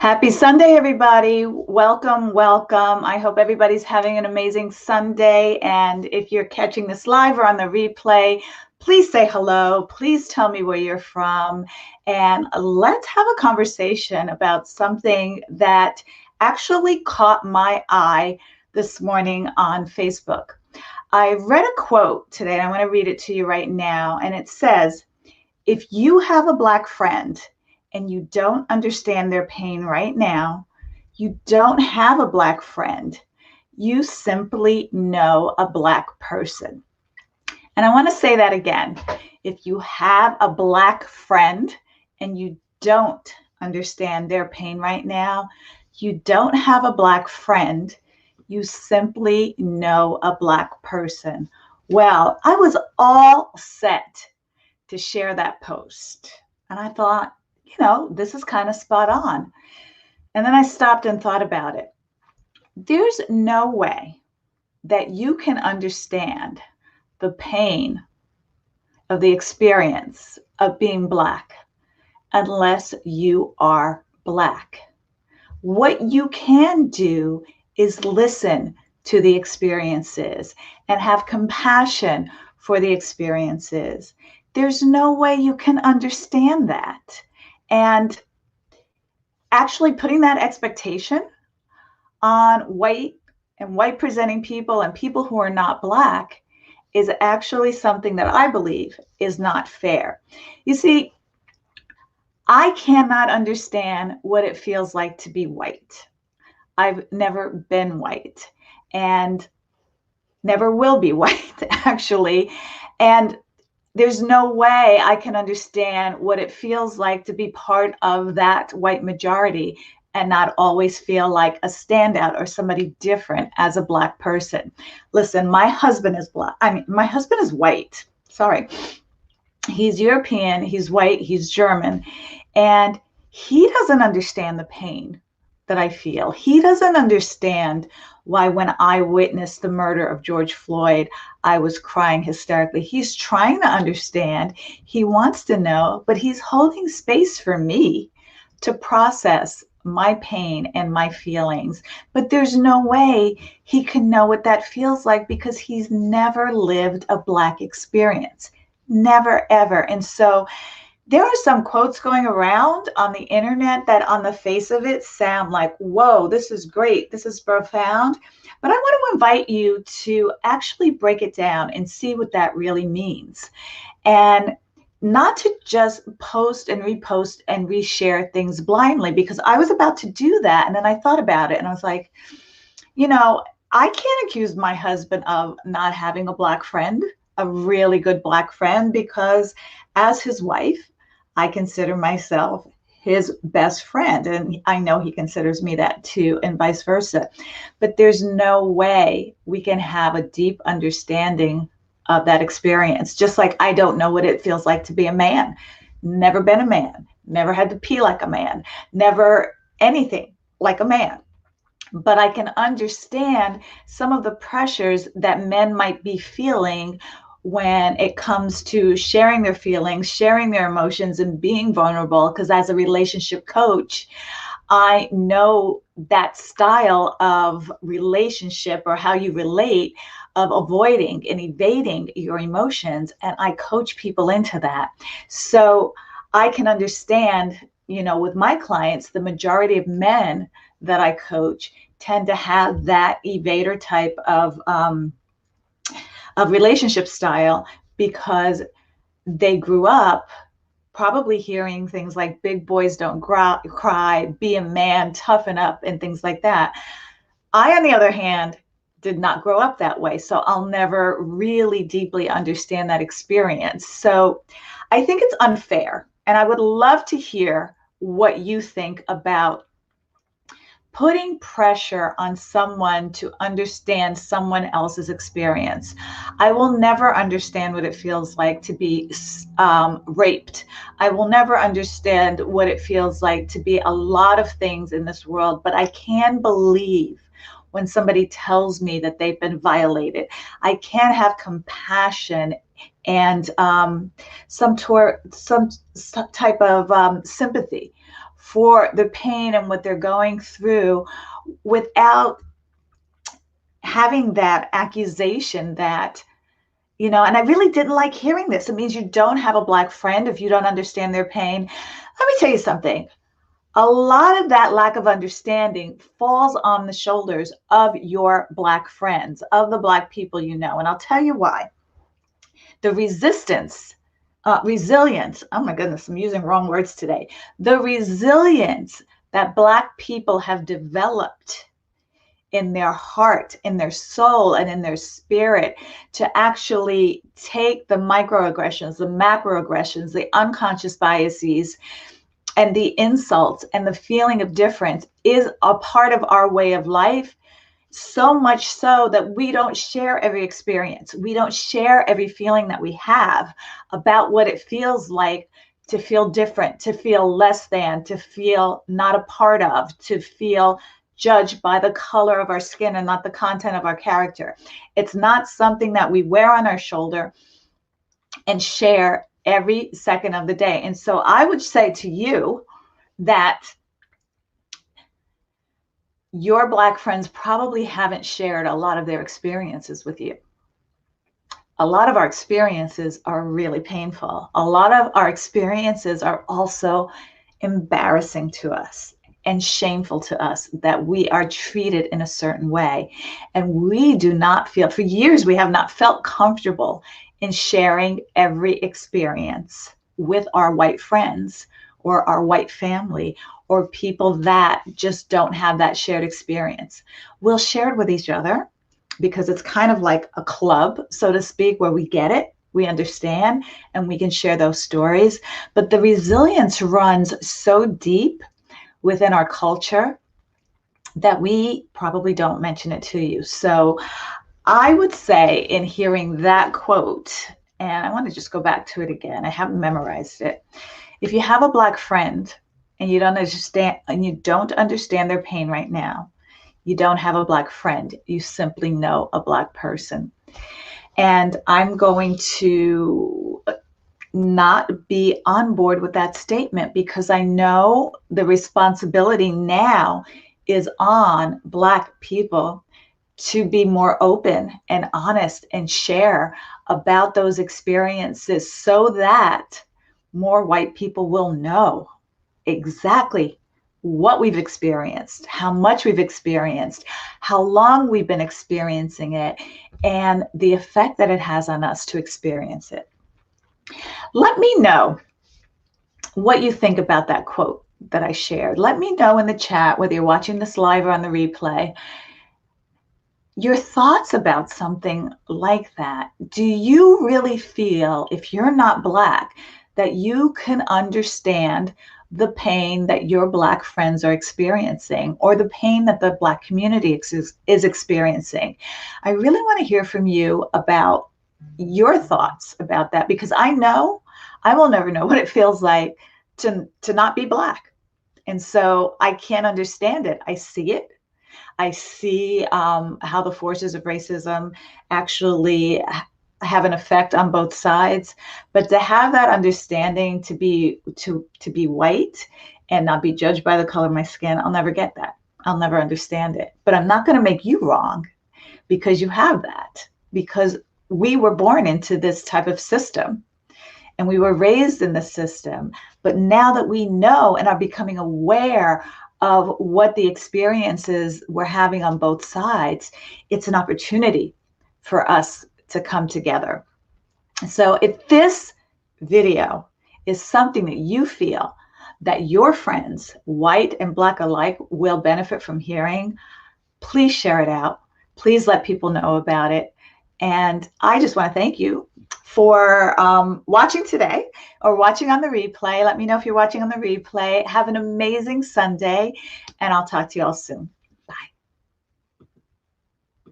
Happy Sunday, everybody. Welcome, welcome. I hope everybody's having an amazing Sunday. And if you're catching this live or on the replay, please say hello. Please tell me where you're from. And let's have a conversation about something that actually caught my eye this morning on Facebook. I read a quote today, and I want to read it to you right now. And it says, if you have a Black friend and you don't understand their pain right now, you don't have a Black friend. You simply know a Black person. And I want to say that again. If you have a Black friend and you don't understand their pain right now, you don't have a Black friend. You simply know a Black person. Well, I was all set to share that post. And I thought, this is kind of spot on. And then I stopped and thought about it. There's no way that you can understand the pain of the experience of being Black unless you are Black. What you can do is listen to the experiences and have compassion for the experiences. There's no way you can understand that. And actually putting that expectation on white and white presenting people and people who are not Black is actually something that I believe is not fair. You see, I cannot understand what it feels like to be white. I've never been white and never will be white, actually. And there's no way I can understand what it feels like to be part of that white majority and not always feel like a standout or somebody different as a Black person. Listen, my husband is Black. My husband is white. Sorry. He's European, he's white, he's German, and he doesn't understand the pain that I feel. He doesn't understand why when I witnessed the murder of George Floyd, I was crying hysterically. He's trying to understand. He wants to know, but he's holding space for me to process my pain and my feelings. But there's no way he can know what that feels like because he's never lived a Black experience. Never, ever. And so there are some quotes going around on the internet that on the face of it sound like, whoa, this is great, this is profound. But I want to invite you to actually break it down and see what that really means. And not to just post and repost and reshare things blindly, because I was about to do that. And then I thought about it and I was like, I can't accuse my husband of not having a Black friend, a really good Black friend, because as his wife, I consider myself his best friend. And I know he considers me that too, and vice versa. But there's no way we can have a deep understanding of that experience. Just like I don't know what it feels like to be a man. Never been a man, never had to pee like a man, never anything like a man. But I can understand some of the pressures that men might be feeling when it comes to sharing their feelings, sharing their emotions, and being vulnerable. Because as a relationship coach, I know that style of relationship or how you relate, of avoiding and evading your emotions. And I coach people into that. So I can understand, with my clients, the majority of men that I coach tend to have that evader type of relationship style because they grew up probably hearing things like big boys don't cry, be a man, toughen up, and things like that. I, on the other hand, did not grow up that way. So I'll never really deeply understand that experience. So I think it's unfair. And I would love to hear what you think about putting pressure on someone to understand someone else's experience. I will never understand what it feels like to be raped. I will never understand what it feels like to be a lot of things in this world, but I can believe when somebody tells me that they've been violated. I can have compassion and some type of sympathy for the pain and what they're going through without having that accusation that, and I really didn't like hearing this. It means you don't have a Black friend if you don't understand their pain. Let me tell you something. A lot of that lack of understanding falls on the shoulders of your Black friends, of the Black people you know. And I'll tell you why. The resilience, oh my goodness, I'm using wrong words today. The resilience that Black people have developed in their heart, in their soul, and in their spirit to actually take the microaggressions, the macroaggressions, the unconscious biases, and the insults and the feeling of difference is a part of our way of life. So much so that we don't share every experience. We don't share every feeling that we have about what it feels like to feel different, to feel less than, to feel not a part of, to feel judged by the color of our skin and not the content of our character. It's not something that we wear on our shoulder and share every second of the day. And so I would say to you that your Black friends probably haven't shared a lot of their experiences with you. A lot of our experiences are really painful. A lot of our experiences are also embarrassing to us and shameful to us, that we are treated in a certain way. And we do not feel, for years, we have not felt comfortable in sharing every experience with our white friends or our white family or people that just don't have that shared experience. We'll share it with each other because it's kind of like a club, so to speak, where we get it, we understand, and we can share those stories. But the resilience runs so deep within our culture that we probably don't mention it to you. So I would say, in hearing that quote, and I want to just go back to it again, I haven't memorized it. If you have a Black friend and you don't understand their pain right now, you don't have a Black friend. You simply know a Black person. And I'm going to not be on board with that statement because I know the responsibility now is on Black people to be more open and honest and share about those experiences so that more white people will know exactly what we've experienced, how much we've experienced, how long we've been experiencing it, and the effect that it has on us to experience it. Let me know what you think about that quote that I shared. Let me know in the chat, whether you're watching this live or on the replay, your thoughts about something like that. Do you really feel, if you're not Black, that you can understand the pain that your Black friends are experiencing or the pain that the Black community is experiencing? I really want to hear from you about your thoughts about that, because I know I will never know what it feels like to not be Black. And so I can't understand it. I see it. I see how the forces of racism actually have an effect on both sides. But to have that understanding, to be white and not be judged by the color of my skin, I'll never get that. I'll never understand it. But I'm not going to make you wrong because you have that, because we were born into this type of system and we were raised in the system. But now that we know and are becoming aware of what the experiences we're having on both sides, it's an opportunity for us to come together. So if this video is something that you feel that your friends, white and Black alike, will benefit from hearing, please share it out. Please let people know about it. And I just want to thank you for watching today or watching on the replay. Let me know if you're watching on the replay. Have an amazing Sunday, and I'll talk to you all soon.